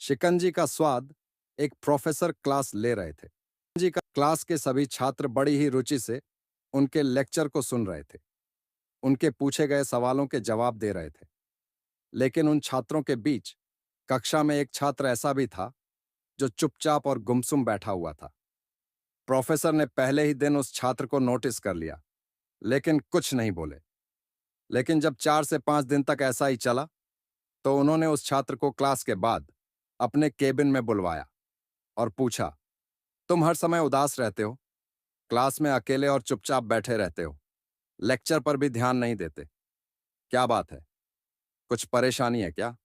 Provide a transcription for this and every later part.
शिकंजी का स्वाद। एक प्रोफेसर क्लास ले रहे थे। शिकंजी का क्लास के सभी छात्र बड़ी ही रुचि से उनके लेक्चर को सुन रहे थे। उनके पूछे गए सवालों के जवाब दे रहे थे। लेकिन उन छात्रों के बीच कक्षा में एक छात्र ऐसा भी था जो चुपचाप और गुमसुम बैठा हुआ था। प्रोफेसर ने पहले ही दिन उस छात्र को नोटिस कर लिया, लेकिन कुछ नहीं बोले। लेकिन जब 4 से 5 दिन तक ऐसा ही चला, तो उन्होंने उस छात्र को क्लास के बाद अपने केबिन में बुलवाया और पूछा, तुम हर समय उदास रहते हो, क्लास में अकेले और चुपचाप बैठे रहते हो, लेक्चर पर भी ध्यान नहीं देते। क्या बात है? कुछ परेशानी है क्या?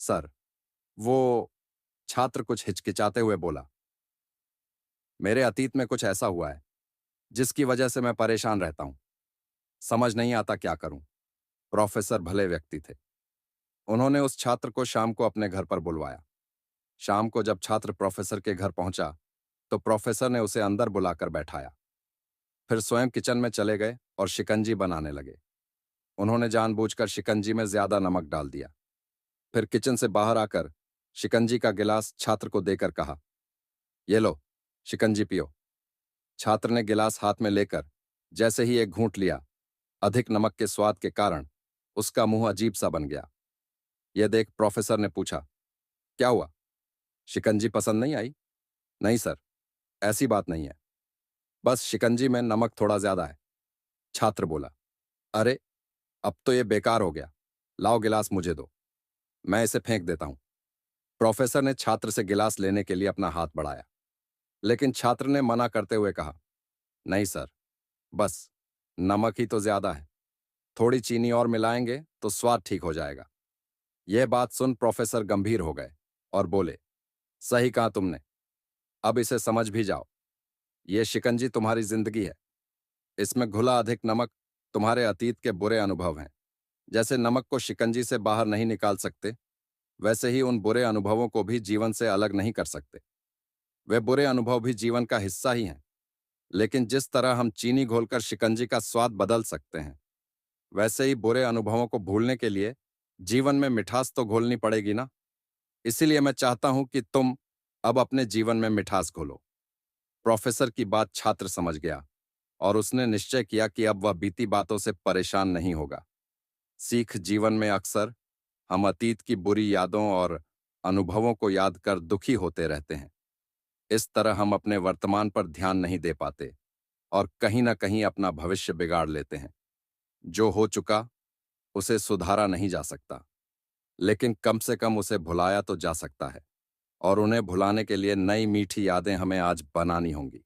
सर, वो छात्र कुछ हिचकिचाते हुए बोला, मेरे अतीत में कुछ ऐसा हुआ है जिसकी वजह से मैं परेशान रहता हूं। समझ नहीं आता क्या करूं। प्रोफेसर भले व्यक्ति थे। उन्होंने उस छात्र को शाम को अपने घर पर बुलवाया। शाम को जब छात्र प्रोफेसर के घर पहुंचा, तो प्रोफेसर ने उसे अंदर बुलाकर बैठाया। फिर स्वयं किचन में चले गए और शिकंजी बनाने लगे। उन्होंने जानबूझकर शिकंजी में ज्यादा नमक डाल दिया। फिर किचन से बाहर आकर शिकंजी का गिलास छात्र को देकर कहा, ये लो, शिकंजी पियो। छात्र ने गिलास हाथ में लेकर जैसे ही एक घूंट लिया, अधिक नमक के स्वाद के कारण उसका मुंह अजीब सा बन गया। यह देख प्रोफेसर ने पूछा, क्या हुआ? शिकंजी पसंद नहीं आई? नहीं सर, ऐसी बात नहीं है, बस शिकंजी में नमक थोड़ा ज्यादा है। छात्र बोला, अरे, अब तो ये बेकार हो गया। लाओ गिलास मुझे दो, मैं इसे फेंक देता हूं। प्रोफेसर ने छात्र से गिलास लेने के लिए अपना हाथ बढ़ाया, लेकिन छात्र ने मना करते हुए कहा, नहीं सर, बस नमक ही तो ज्यादा है, थोड़ी चीनी और मिलाएंगे तो स्वाद ठीक हो जाएगा। यह बात सुन प्रोफेसर गंभीर हो गए और बोले, सही कहा तुमने, अब इसे समझ भी जाओ। ये शिकंजी तुम्हारी जिंदगी है। इसमें घुला अधिक नमक तुम्हारे अतीत के बुरे अनुभव हैं। जैसे नमक को शिकंजी से बाहर नहीं निकाल सकते, वैसे ही उन बुरे अनुभवों को भी जीवन से अलग नहीं कर सकते। वे बुरे अनुभव भी जीवन का हिस्सा ही हैं। लेकिन जिस तरह हम चीनी घोलकर शिकंजी का स्वाद बदल सकते हैं, वैसे ही बुरे अनुभवों को भूलने के लिए जीवन में मिठास तो घोलनी पड़ेगी ना। इसीलिए मैं चाहता हूं कि तुम अब अपने जीवन में मिठास घोलो। प्रोफेसर की बात छात्र समझ गया और उसने निश्चय किया कि अब वह बीती बातों से परेशान नहीं होगा। सीख जीवन में अक्सर हम अतीत की बुरी यादों और अनुभवों को याद कर दुखी होते रहते हैं। इस तरह हम अपने वर्तमान पर ध्यान नहीं दे पाते और कहीं ना कहीं अपना भविष्य बिगाड़ लेते हैं। जो हो चुका उसे सुधारा नहीं जा सकता, लेकिन कम से कम उसे भुलाया तो जा सकता है, और उन्हें भुलाने के लिए नई मीठी यादें हमें आज बनानी होंगी।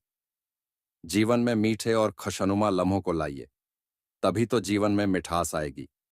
जीवन में मीठे और खुशनुमा लम्हों को लाइए, तभी तो जीवन में मिठास आएगी।